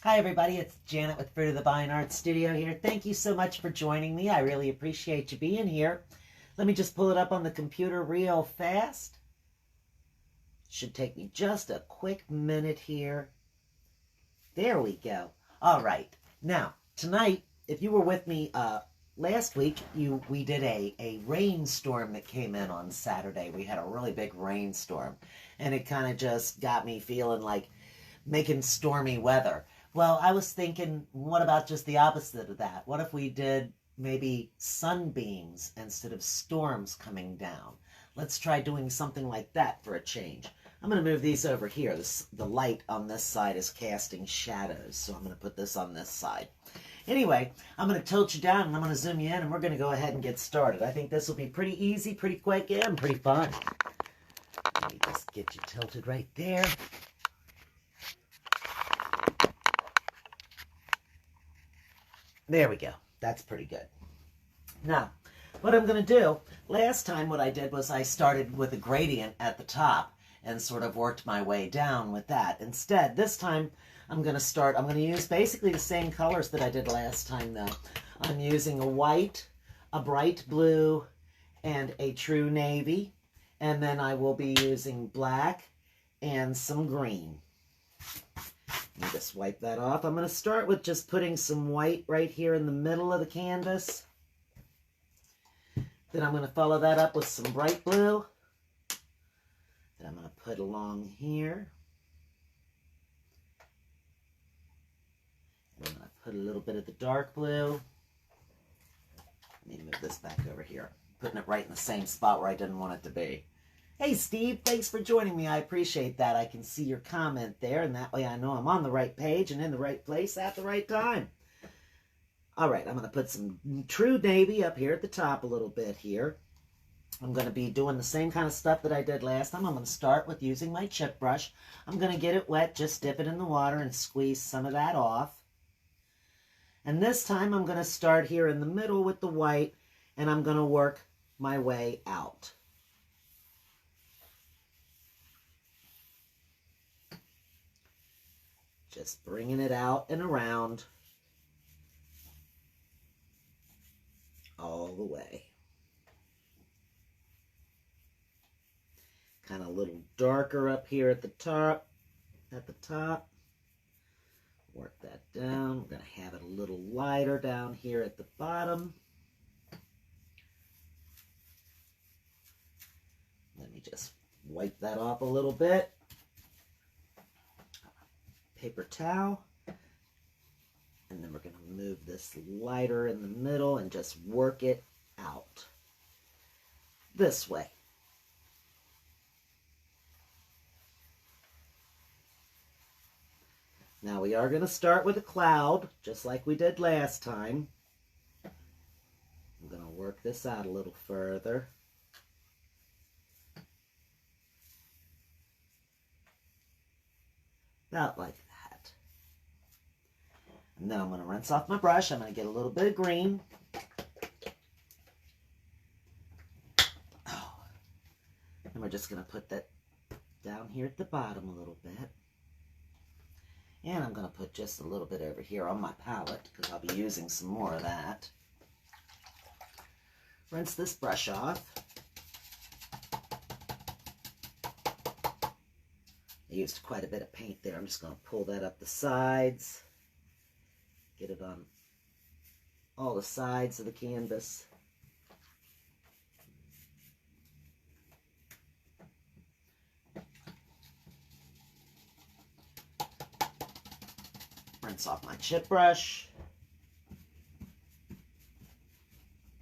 Hi everybody, it's Janet with Fruit of the Vine Art Studio here. Thank you so much for joining me. I really appreciate you being here. Let me just pull it up on the computer real fast. Should take me just a quick minute here. There we go. All right. Now, tonight, if you were with me last week, we did a rainstorm that came in on Saturday. We had a really big rainstorm, and it kind of just got me feeling like making stormy weather. Well, I was thinking, what about just the opposite of that? What if we did maybe sunbeams instead of storms coming down? Let's try doing something like that for a change. I'm going to move these over here. The light on this side is casting shadows, so I'm going to put this on this side. Anyway, I'm going to tilt you down and I'm going to zoom you in, and we're going to go ahead and get started. I think this will be pretty easy, pretty quick, and pretty fun. Let me just get you tilted right there. There we go. That's pretty good. Now, what I'm going to do, last time what I did was I started with a gradient at the top and sort of worked my way down with that. Instead, this time I'm going to use basically the same colors that I did last time though. I'm using a white, a bright blue, and a true navy. And then I will be using black and some green. Let me just wipe that off. I'm going to start with just putting some white right here in the middle of the canvas. Then I'm going to follow that up with some bright blue that I'm going to put along here. And I'm going to put a little bit of the dark blue. Let me move this back over here. Putting it right in the same spot where I didn't want it to be. Hey Steve, thanks for joining me. I appreciate that. I can see your comment there, and that way I know I'm on the right page and in the right place at the right time. All right, I'm going to put some true navy up here at the top a little bit here. I'm going to be doing the same kind of stuff that I did last time. I'm going to start with using my chip brush. I'm going to get it wet, just dip it in the water and squeeze some of that off. And this time I'm going to start here in the middle with the white, and I'm going to work my way out. Just bringing it out and around all the way. Kind of a little darker up here at the top. Work that down. We're going to have it a little lighter down here at the bottom. Let me just wipe that off a little bit. Paper towel, and then we're going to move this lighter in the middle and just work it out this way. Now we are going to start with a cloud, just like we did last time. I'm going to work this out a little further. About like that. And then I'm going to rinse off my brush. I'm going to get a little bit of green. Oh. And we're just going to put that down here at the bottom a little bit. And I'm going to put just a little bit over here on my palette because I'll be using some more of that. Rinse this brush off. I used quite a bit of paint there. I'm just going to pull that up the sides. Get it on all the sides of the canvas. Rinse off my chip brush.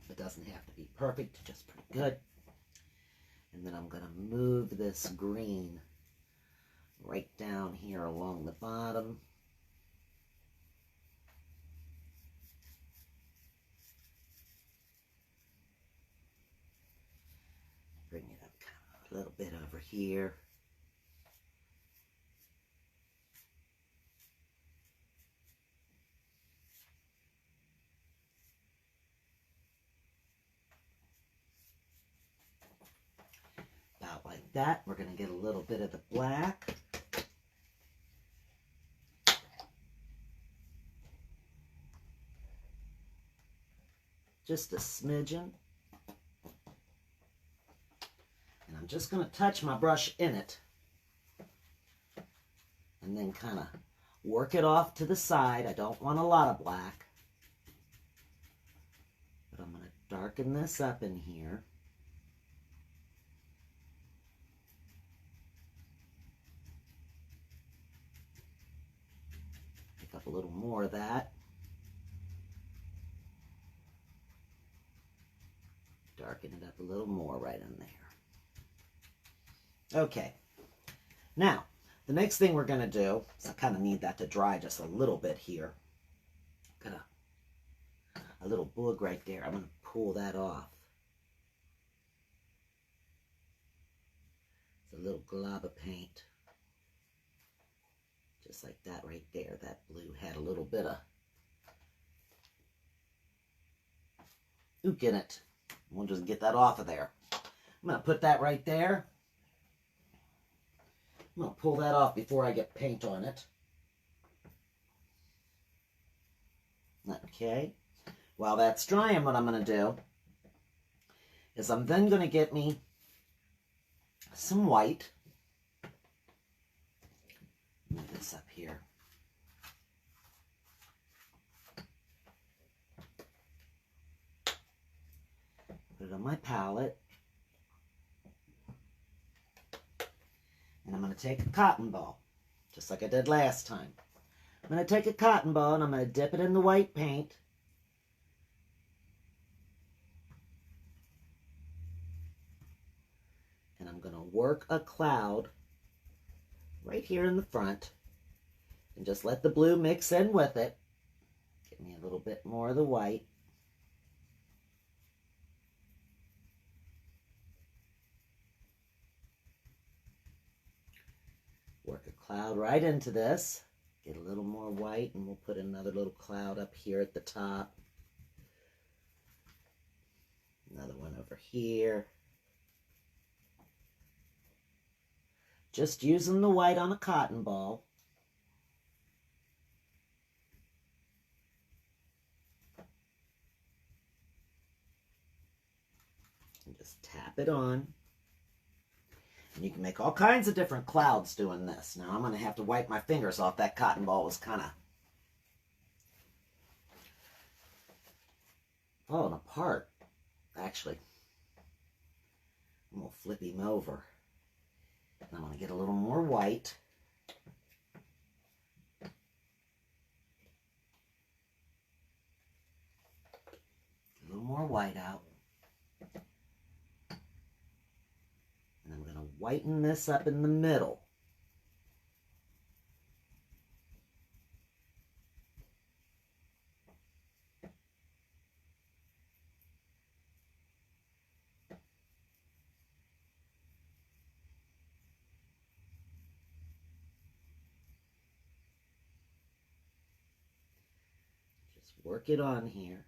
It doesn't have to be perfect, just pretty good. And then I'm going to move this green right down here along the bottom. Bring it up kind of a little bit over here. About like that. We're going to get a little bit of the black. just a smidgen. And I'm just going to touch my brush in it and then kind of work it off to the side. I don't want a lot of black, but I'm going to darken this up in here. Pick up a little more of that. Darken it up a little more right in there. Okay. Now, the next thing we're going to do is I kind of need that to dry just a little bit here. Got a little boog right there. I'm going to pull that off. It's a little glob of paint. Just like that right there. That blue had a little bit of ook in it. We'll just get that off of there. I'm going to put that right there. I'm going to pull that off before I get paint on it. Okay. While that's drying, what I'm going to do is I'm then going to get me some white. Move this up here. Put it on my palette. And I'm going to take a cotton ball, just like I did last time. I'm going to take a cotton ball and I'm going to dip it in the white paint. And I'm going to work a cloud right here in the front. And just let the blue mix in with it. Give me a little bit more of the white. Work a cloud right into this. Get a little more white and we'll put another little cloud up here at the top. Another one over here. Just using the white on a cotton ball. And just tap it on. And you can make all kinds of different clouds doing this. Now I'm going to have to wipe my fingers off. That cotton ball was kind of falling apart, actually. I'm going to flip him over. And I'm going to get a little more white. A little more white out. And I'm going to whiten this up in the middle. Just work it on here.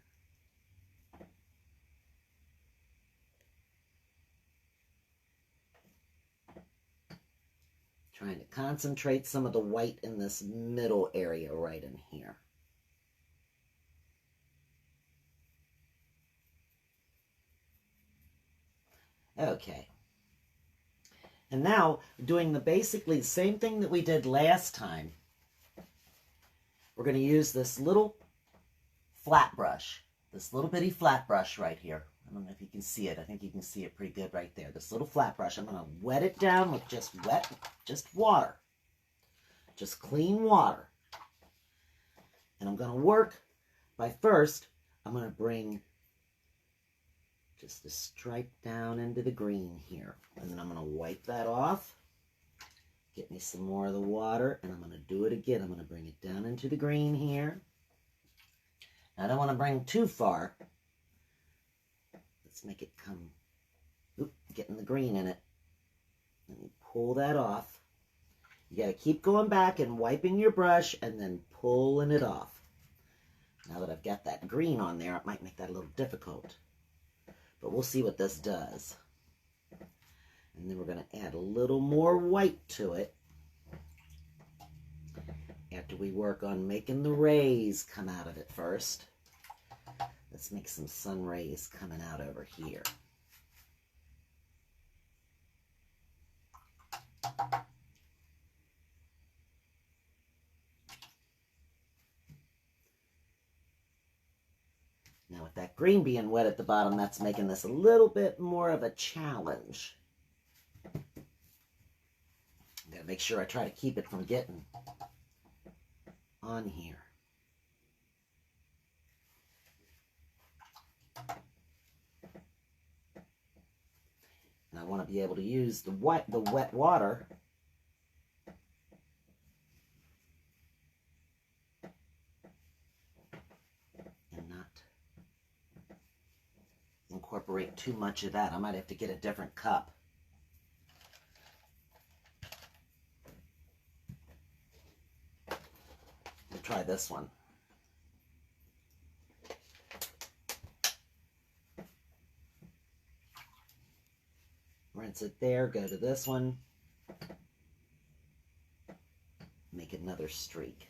Trying to concentrate some of the white in this middle area right in here. Okay. And now, doing the basically the same thing that we did last time, we're going to use this little flat brush, this little bitty flat brush right here. I don't know if you can see it. I think you can see it pretty good right there. This little flat brush. I'm going to wet it down with just water. Just clean water. And I'm going to work by first, I'm going to bring just a stripe down into the green here. And then I'm going to wipe that off. Get me some more of the water. And I'm going to do it again. I'm going to bring it down into the green here. Now, I don't want to bring too far. Let's make it come, getting the green in it. Let me pull that off. You got to keep going back and wiping your brush and then pulling it off. Now that I've got that green on there, it might make that a little difficult. But we'll see what this does. And then we're going to add a little more white to it. After we work on making the rays come out of it first. The Let's make some sun rays coming out over here. Now with that green being wet at the bottom, that's making this a little bit more of a challenge. Gotta make sure I try to keep it from getting on here. And I want to be able to use the wet water and not incorporate too much of that. I might have to get a different cup. We'll try this one. Rinse it there, go to this one, make another streak.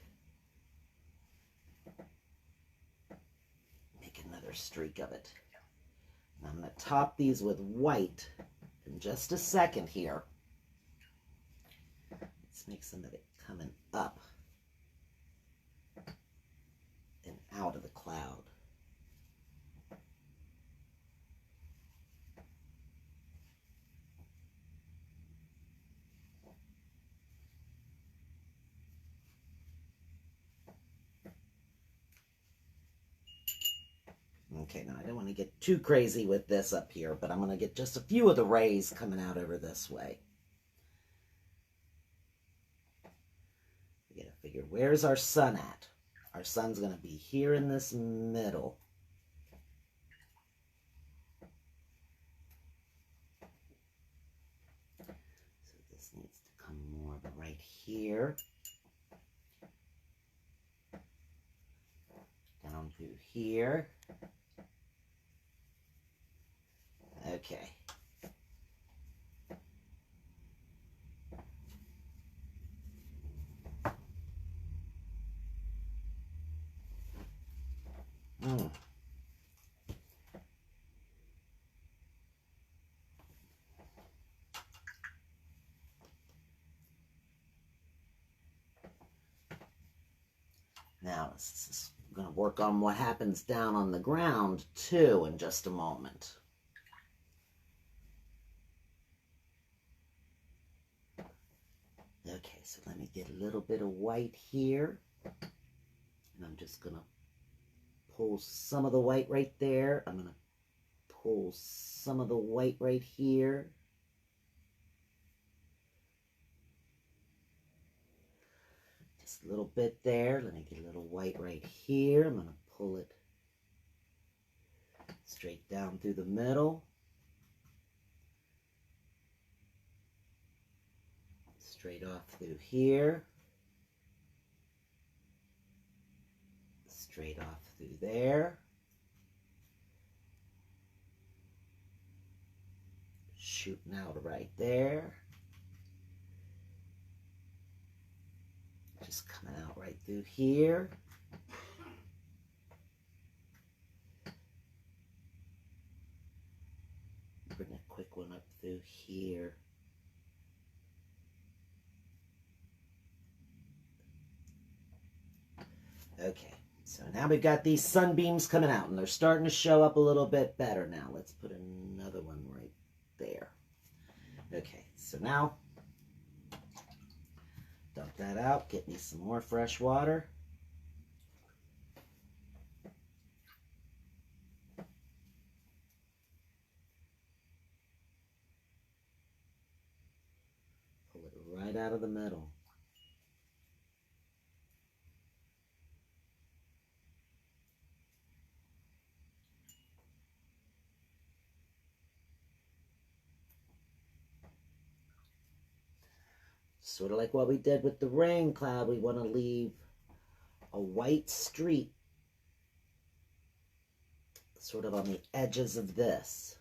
Make another streak of it. And I'm going to top these with white in just a second here. Let's make some of it coming up and out of the cloud. Okay, now I don't want to get too crazy with this up here, but I'm going to get just a few of the rays coming out over this way. We got to figure, where's our sun at? Our sun's going to be here in this middle. So this needs to come more right here. Down through here. Okay. Now, I'm going to work on what happens down on the ground, too, in just a moment. Okay, so let me get a little bit of white here. And I'm just going to pull some of the white right there. I'm going to pull some of the white right here. Just a little bit there. Let me get a little white right here. I'm going to pull it straight down through the middle. Straight off through here. Straight off through there. Shooting out right there. Just coming out right through here. Bring a quick one up through here. Okay, so now we've got these sunbeams coming out, and they're starting to show up a little bit better now. Let's put another one right there. Okay, so now dump that out, get me some more fresh water. Pull it right out of the middle. Sort of like what we did with the rain cloud, we want to leave a white streak sort of on the edges of this.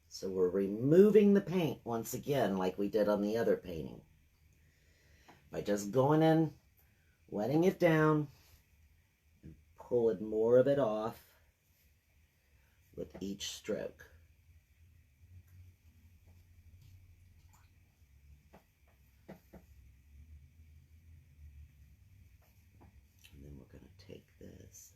So we're removing the paint once again like we did on the other painting. By just going in, wetting it down, and pulling more of it off. with each stroke. And then we're going to take this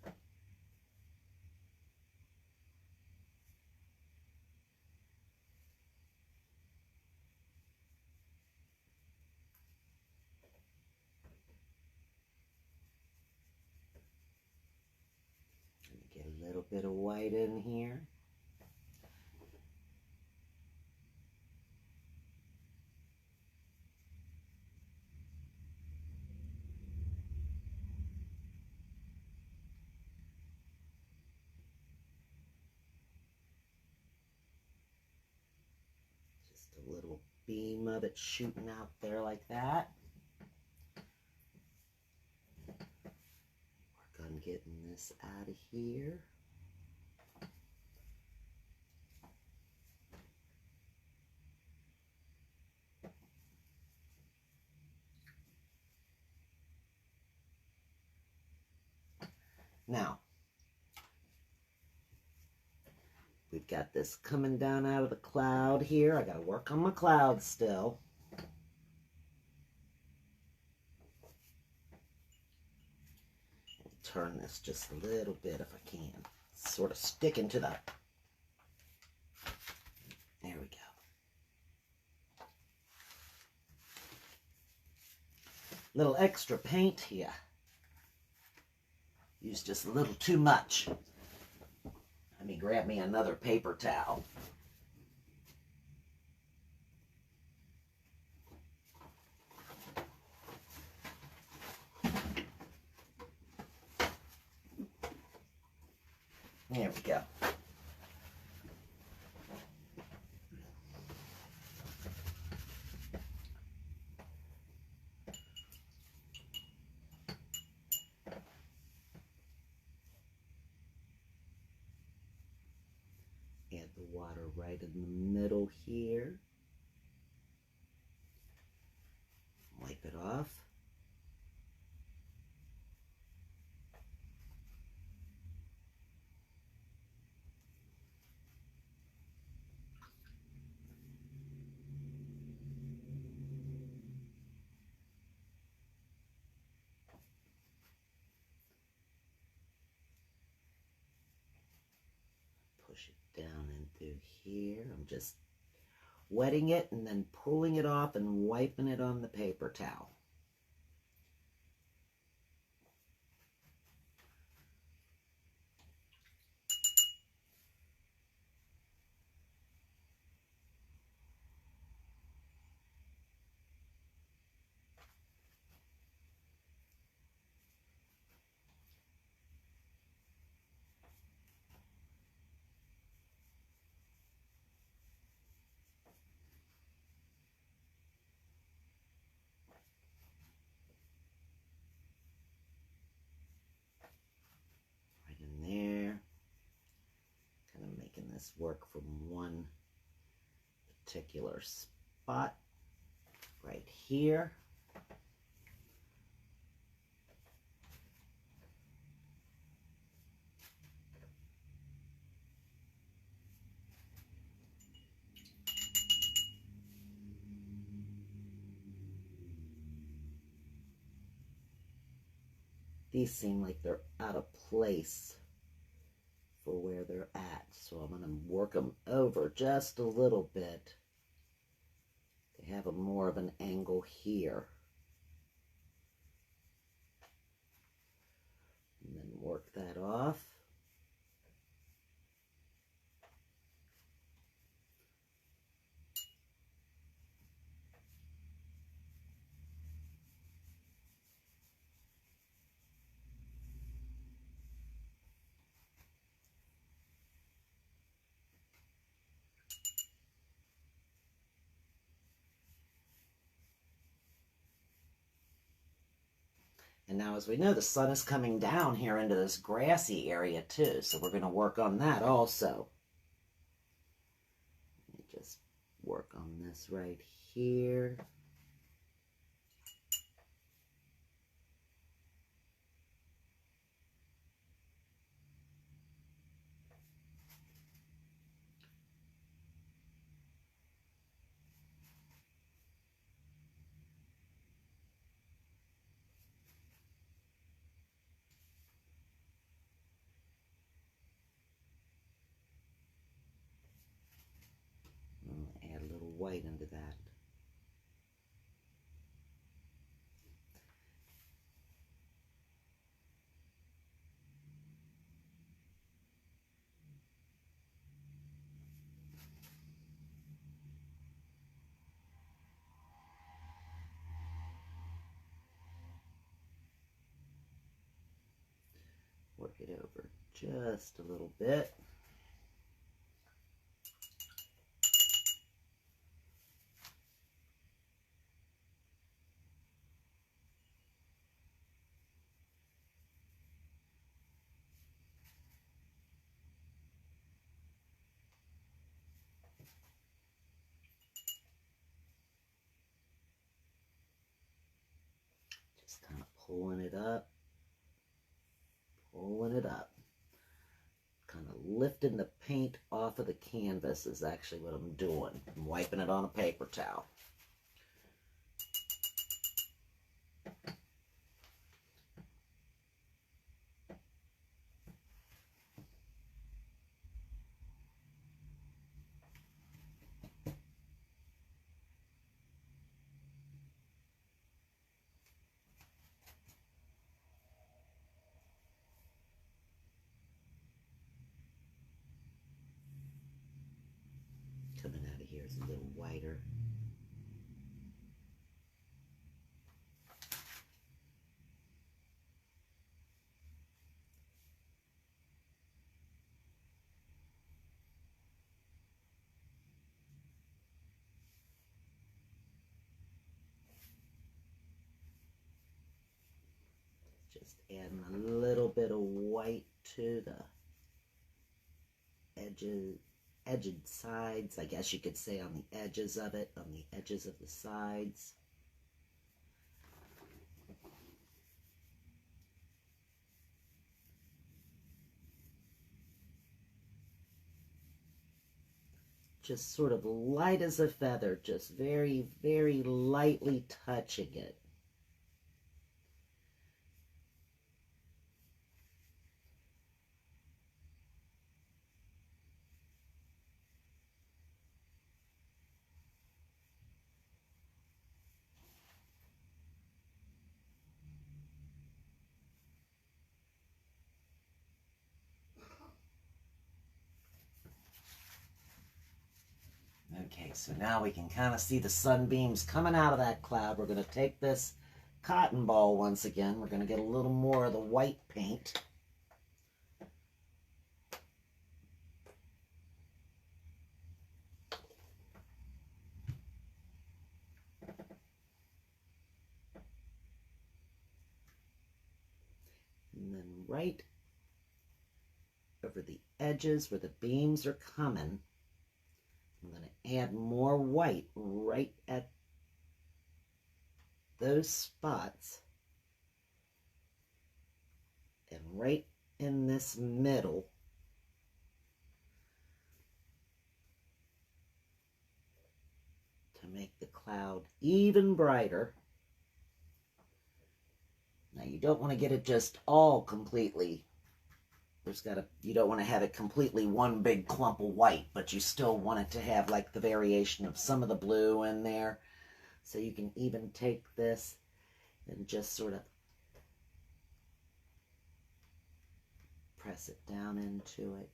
and get a little bit of white in here. A little beam of it shooting out there like that. Work on getting this out of here. Now, we've got this coming down out of the cloud here. I got to work on my cloud still. Turn this just a little bit if I can. Sort of sticking to the... There we go. Little extra paint here. Used just a little too much. Let me grab me another paper towel. There we go. Add the water right in the middle here. Wipe it off. Push it down in through here. I'm just wetting it and then pulling it off and wiping it on the paper towel. This work from one particular spot right here. These seem like they're out of place for where they're at, so I'm going to work them over just a little bit to have a more of an angle here. And then work that off. And now, as we know, the sun is coming down here into this grassy area too, so we're going to work on that also. Let me just work on this right here. white into that. Work it over just a little bit. Just kind of pulling it up. Pulling it up. Kind of lifting the paint off of the canvas is actually what I'm doing. I'm wiping it on a paper towel. Coming out of here is a little whiter. Just adding a little bit of white to the edged sides, I guess you could say, on the edges of it, on the edges of the sides. Just sort of light as a feather, just very, very lightly touching it. Okay, so now we can kind of see the sunbeams coming out of that cloud. We're going to take this cotton ball once again. We're going to get a little more of the white paint. And then right over the edges where the beams are coming, I'm going to add more white right at those spots and right in this middle. To make the cloud even brighter. Now you don't want to get it just all completely. You don't want to have it completely one big clump of white, but you still want it to have like the variation of some of the blue in there. So you can even take this and just sort of press it down into it.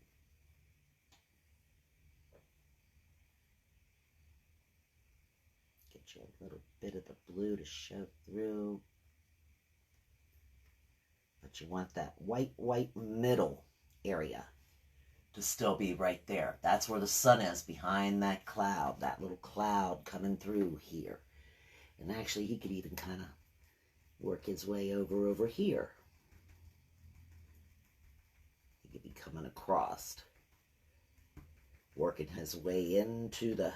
Get you a little bit of the blue to show through. But you want that white middle area to still be right there. That's where the sun is, behind that cloud, that little cloud coming through here. And actually, he could even kind of work his way over here. He could be coming across, working his way into the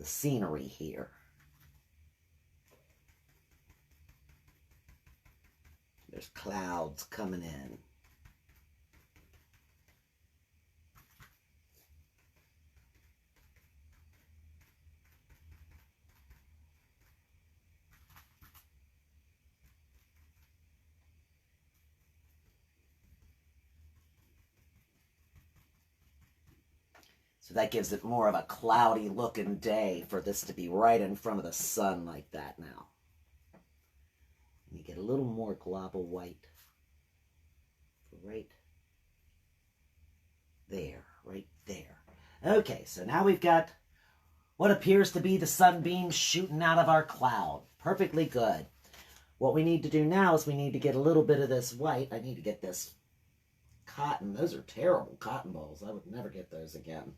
scenery here. There's clouds coming in. So that gives it more of a cloudy looking day for this to be right in front of the sun like that now. And you get a little more glob of white. Right there, right there. Okay, so now we've got what appears to be the sunbeams shooting out of our cloud. Perfectly good. What we need to do now is we need to get a little bit of this white. I need to get this cotton. Those are terrible cotton balls. I would never get those again.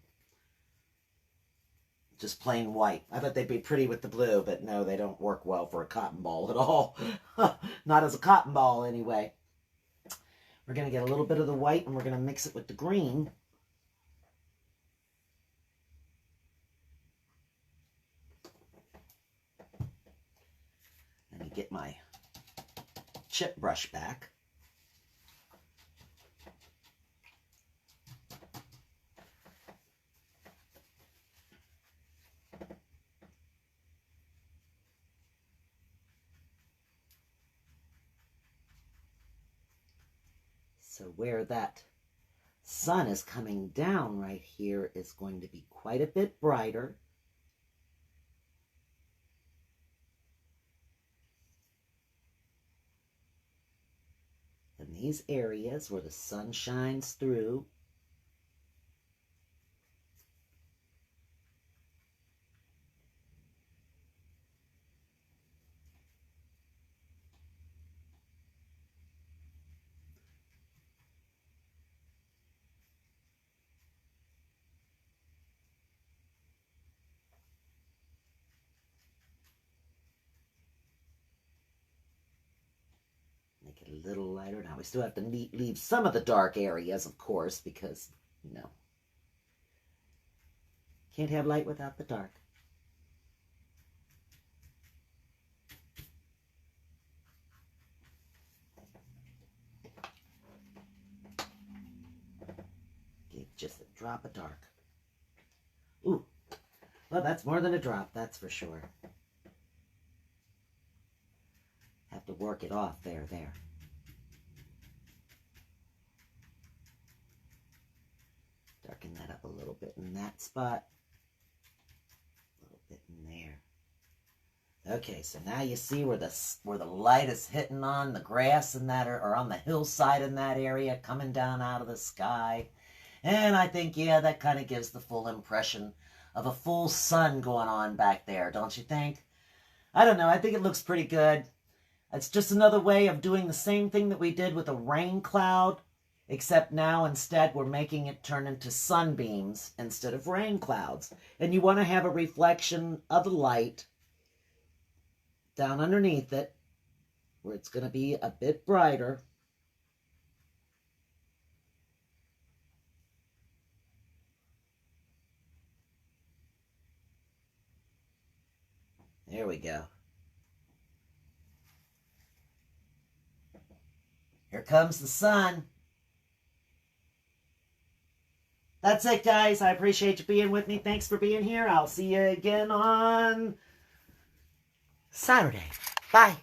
Just plain white. I thought they'd be pretty with the blue, but no, they don't work well for a cotton ball at all. Not as a cotton ball, anyway. We're going to get a little bit of the white, and we're going to mix it with the green. Let me get my chip brush back. So where that sun is coming down right here is going to be quite a bit brighter. And these areas where the sun shines through, make it a little lighter. Now we still have to leave some of the dark areas, of course, because, you know, can't have light without the dark. Okay, just a drop of dark. Ooh, well, that's more than a drop, that's for sure. Have to work it off there. Darken that up a little bit in that spot. A little bit in there. Okay, so now you see where the light is hitting on the grass in that, or on the hillside in that area, coming down out of the sky. And I think, yeah, that kind of gives the full impression of a full sun going on back there, don't you think? I don't know, I think it looks pretty good. It's just another way of doing the same thing that we did with a rain cloud, except now instead we're making it turn into sunbeams instead of rain clouds. And you want to have a reflection of the light down underneath it, where it's going to be a bit brighter. There we go. Here comes the sun. That's it, guys. I appreciate you being with me. Thanks for being here. I'll see you again on Saturday. Bye.